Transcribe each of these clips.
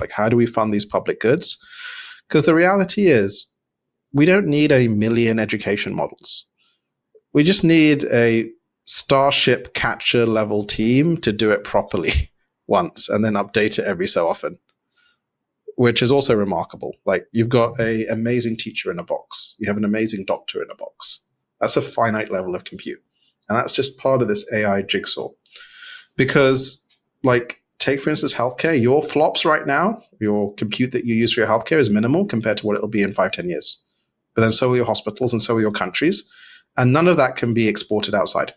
Like, how do we fund these public goods? Because the reality is, we don't need a million education models. We just need a Starship catcher level team to do it properly once and then update it every so often, which is also remarkable. Like, you've got an amazing teacher in a box. You have an amazing doctor in a box. That's a finite level of compute. And that's just part of this AI jigsaw. Because, like, take, for instance, healthcare. Your flops right now, your compute that you use for your healthcare is minimal compared to what it'll be in 5-10 years. But then so will your hospitals and so will your countries. And none of that can be exported outside.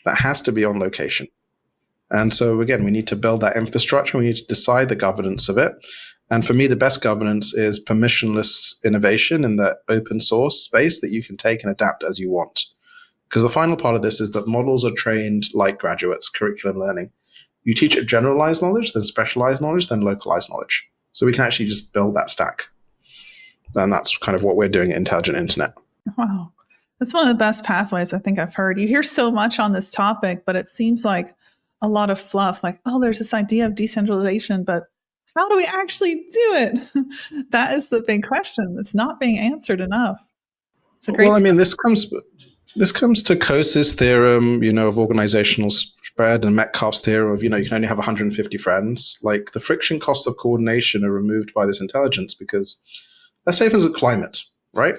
That has to be on location. And so, again, we need to build that infrastructure. We need to decide the governance of it. And for me, the best governance is permissionless innovation in the open source space that you can take and adapt as you want. Because the final part of this is that models are trained like graduates, curriculum learning. You teach it generalized knowledge, then specialized knowledge, then localized knowledge. So we can actually just build that stack. And that's kind of what we're doing at Intelligent Internet. Wow. That's one of the best pathways I think I've heard. You hear so much on this topic, but it seems like a lot of fluff, like, oh, there's this idea of decentralization, but how do we actually do it? That is the big question that's not being answered enough. It's a great Well, I mean, this comes to Coase's theorem, of organizational spread, and Metcalfe's theorem of, you can only have 150 friends. Like, the friction costs of coordination are removed by this intelligence because, let's say, for instance, climate, right?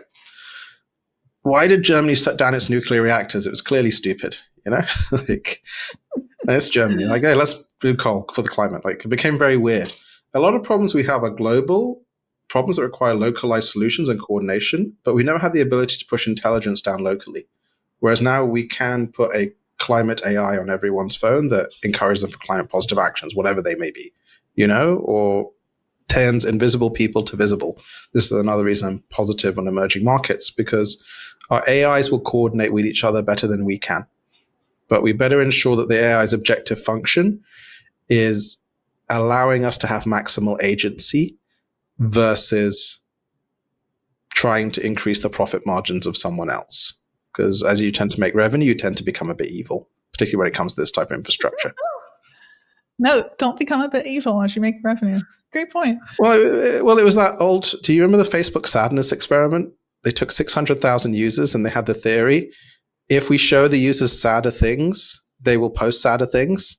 Why did Germany shut down its nuclear reactors? It was clearly stupid, like, it's Germany. Like, hey, let's do coal for the climate. Like, it became very weird. A lot of problems we have are global problems that require localized solutions and coordination, but we never had the ability to push intelligence down locally. Whereas now we can put a climate AI on everyone's phone that encourages them for climate positive actions, whatever they may be, or turns invisible people to visible. This is another reason I'm positive on emerging markets, because our AIs will coordinate with each other better than we can. But we better ensure that the AI's objective function is allowing us to have maximal agency versus trying to increase the profit margins of someone else. Because as you tend to make revenue, you tend to become a bit evil, particularly when it comes to this type of infrastructure. No, don't become a bit evil as you make revenue. Great point. Well, it was that old. Do you remember the Facebook sadness experiment? They took 600,000 users and they had the theory: if we show the users sadder things, they will post sadder things.